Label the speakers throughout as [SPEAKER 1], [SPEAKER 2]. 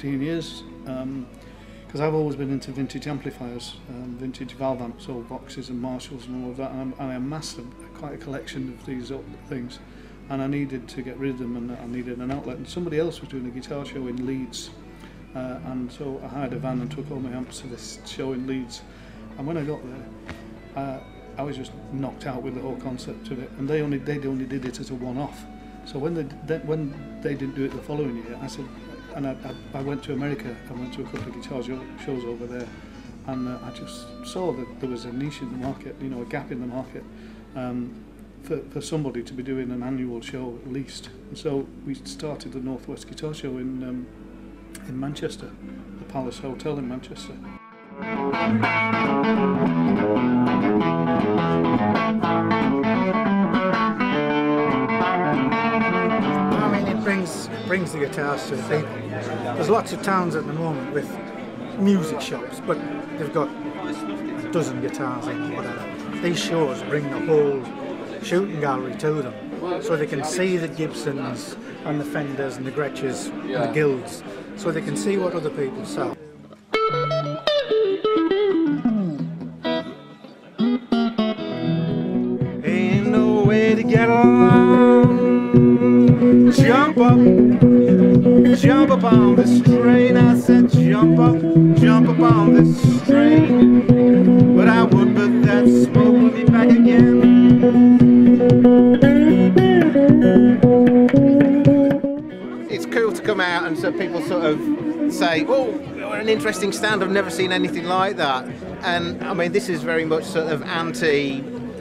[SPEAKER 1] 15 years, because I've always been into vintage amplifiers, vintage valve amps, old Voxes and Marshalls and all of that, and I amassed quite a collection of these things, and I needed to get rid of them, and I needed an outlet, and somebody else was doing a guitar show in Leeds, and so I hired a van and took all my amps to this show in Leeds, and when I got there, I was just knocked out with the whole concept of it, and they only did it as a one-off. So when they didn't do it the following year, I said, and I went to America. I went to a couple of guitar shows over there, and I just saw that there was a niche in the market, you know, a gap in the market, for somebody to be doing an annual show at least. And so we started the Northwest Guitar Show in Manchester, the Palace Hotel in Manchester.
[SPEAKER 2] I mean, it brings the guitars to the people. There's lots of towns at the moment with music shops, but they've got a dozen guitars in, whatever. These shows bring the whole shooting gallery to them, so they can see the Gibsons and the Fenders and the Gretches and the Guilds, so they can see what other people sell. Ain't no way to get along. Jump up on this train. I said jump up on this train. But I would, but that smoke will be back again.
[SPEAKER 3] It's cool to come out and so people sort of say, oh, an interesting stand, I've never seen anything like that. And I mean, this is very much sort of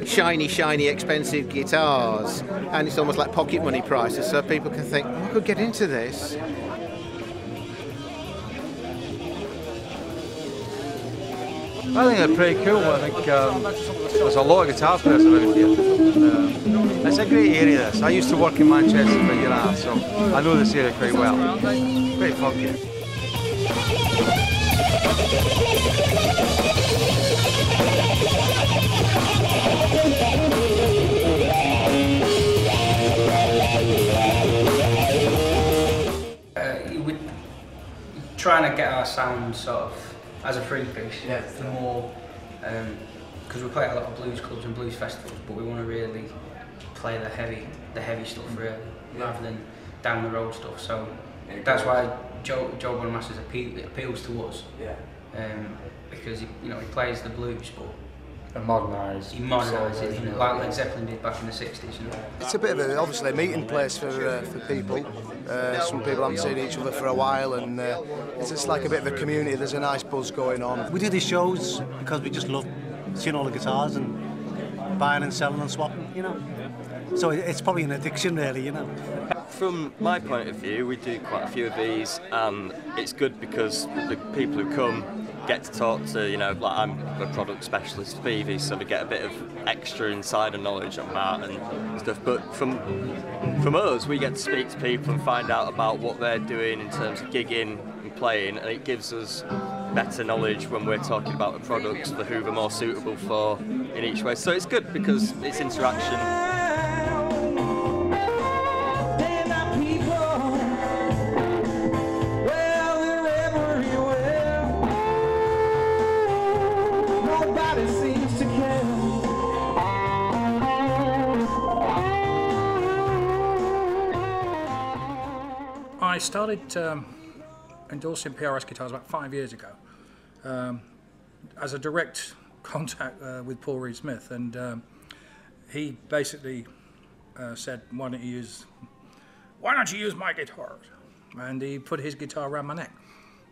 [SPEAKER 3] shiny, expensive guitars, and it's almost like pocket money prices, so people can think, oh, I could get into this.
[SPEAKER 4] I think they're pretty cool. I think there's a lot of guitar players around here. It's a great area, this. I used to work in Manchester for a year and a half, so I know this area quite well. Pretty funky.
[SPEAKER 5] We're trying to get our sound sort of as a free piece, for more, because we play at a lot of blues clubs and blues festivals, but we want to really play the heavy stuff really, rather than down the road stuff. So that's why Joe Bonamasters appeals to us, because he plays the blues, but he modernises it, like Led Zeppelin did back in the 60s. You know?
[SPEAKER 6] It's a bit of obviously a meeting place for people. Some people haven't seen each other for a while, and it's just like a bit of a community. There's a nice buzz going on.
[SPEAKER 7] We do these shows because we just love seeing all the guitars and buying and selling and swapping, you know. So it's probably an addiction, really, you know.
[SPEAKER 8] From my point of view, we do quite a few of these, and it's good because the people who come get to talk to, you know, like I'm a product specialist for Phoebe, so we get a bit of extra insider knowledge on that and stuff. But from us, we get to speak to people and find out about what they're doing in terms of gigging and playing, and it gives us better knowledge when we're talking about the products for who they're more suitable for in each way. So it's good because it's interaction.
[SPEAKER 9] I started endorsing PRS guitars about 5 years ago as a direct contact with Paul Reed Smith, and he basically said, why don't you use my guitars? And he put his guitar around my neck.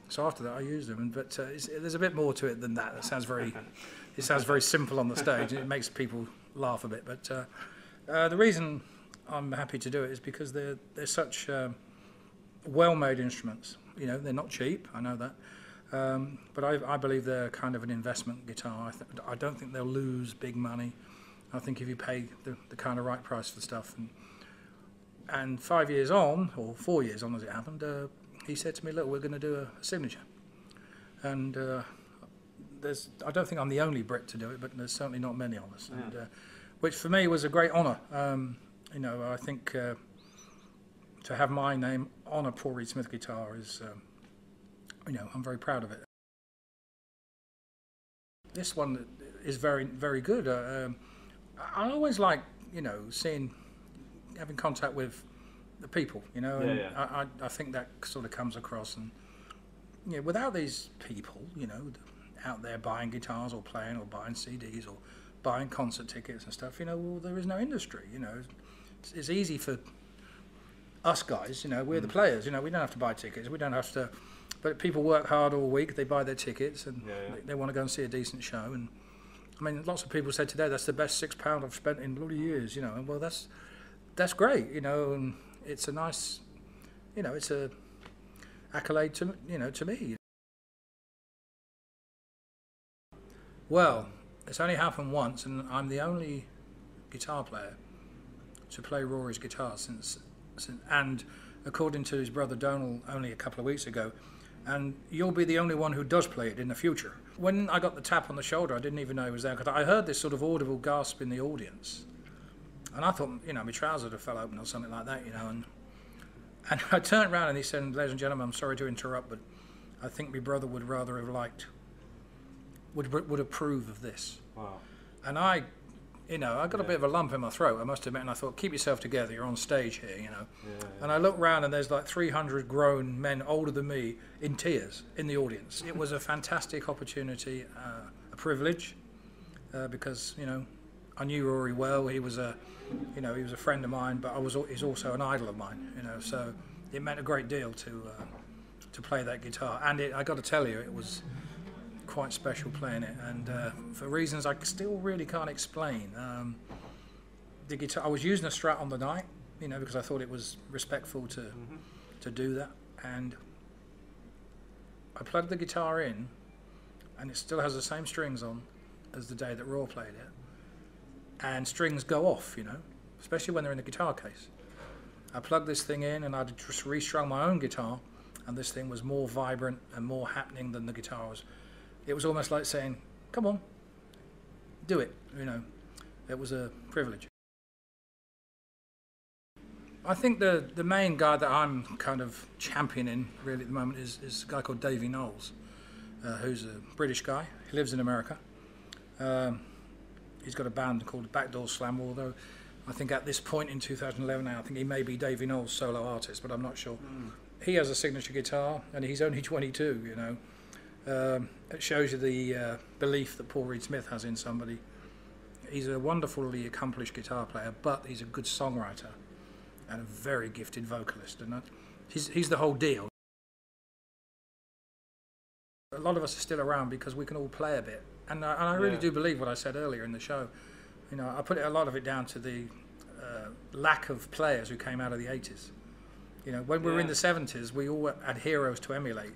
[SPEAKER 9] So after that I used them, but there's a bit more to it than that. It sounds very simple on the stage, and it makes people laugh a bit, but the reason I'm happy to do it is because they're such well-made instruments. You know, they're not cheap, I know that, but I believe they're kind of an investment guitar. I don't think they'll lose big money. I think if you pay the kind of right price for stuff, and 5 years on, or 4 years on as it happened, he said to me, look, we're going to do a signature, and I don't think I'm the only Brit to do it, but there's certainly not many of us, and, which for me was a great honour. You know, I think to have my name on a Paul Reed Smith guitar you know, I'm very proud of it. This one is very, very good. I always like, you know, having contact with the people, you know, and I think that sort of comes across. And you know, without these people, you know, out there buying guitars or playing or buying CDs or buying concert tickets and stuff, you know, well, there is no industry. You know, it's easy for us guys, you know, we're the players, you know, we don't have to buy tickets, we don't have to, but people work hard all week, they buy their tickets and they want to go and see a decent show. And I mean, lots of people said today, that's the best £6 I've spent in bloody years, you know, and well, that's great, you know, and it's a nice, you know, it's a accolade to, you know, to me. Well, it's only happened once, and I'm the only guitar player to play Rory's guitar since, and according to his brother Donald only a couple of weeks ago, and you'll be the only one who does play it in the future. When I got the tap on the shoulder, I didn't even know he was there, because I heard this sort of audible gasp in the audience, and I thought, you know, my trousers had fell open or something like that, you know, and I turned around and he said, ladies and gentlemen, I'm sorry to interrupt, but I think my brother would rather have liked, would approve of this. Wow. And I, you know, I got a bit of a lump in my throat, I must admit, and I thought, keep yourself together, you're on stage here, you know. And I looked round and there's like 300 grown men older than me in tears in the audience. It was a fantastic opportunity, a privilege, because, you know, I knew Rory well. He was a, you know, he was a friend of mine, but he's also an idol of mine, you know, so it meant a great deal to play that guitar. And I got to tell you, it was quite special playing it, and for reasons I still really can't explain. The guitar, I was using a Strat on the night, you know, because I thought it was respectful to do that, and I plugged the guitar in, and it still has the same strings on as the day that Raw played it, and strings go off, you know, especially when they're in the guitar case. I plugged this thing in, and I'd just restrung my own guitar, and this thing was more vibrant and more happening than the guitar was. It was almost like saying, come on, do it, you know. It was a privilege. I think the main guy that I'm kind of championing really at the moment is a guy called Davey Knowles, who's a British guy. He lives in America. He's got a band called Backdoor Slam, although I think at this point in 2011 now, I think he may be Davey Knowles' solo artist, but I'm not sure. He has a signature guitar, and he's only 22, you know. It shows you the belief that Paul Reed Smith has in somebody. He's a wonderfully accomplished guitar player, but he's a good songwriter and a very gifted vocalist, and he's the whole deal. A lot of us are still around because we can all play a bit, and I really do believe what I said earlier in the show. You know, I put a lot of it down to the lack of players who came out of the 80s. You know, when we were in the 70s, we all had heroes to emulate.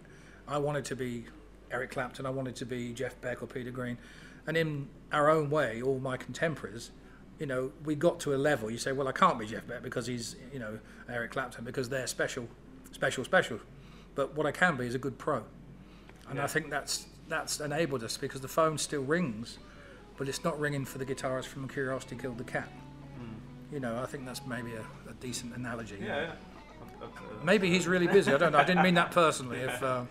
[SPEAKER 9] I wanted to be Eric Clapton, I wanted to be Jeff Beck or Peter Green, and in our own way, all my contemporaries, you know, we got to a level, you say, well, I can't be Jeff Beck because he's, you know, Eric Clapton, because they're special. But what I can be is a good pro. And I think that's enabled us, because the phone still rings, but it's not ringing for the guitarist from Curiosity Killed the Cat. You know, I think that's maybe a decent analogy. Maybe he's really busy, I don't know, I didn't mean that personally. If, you know.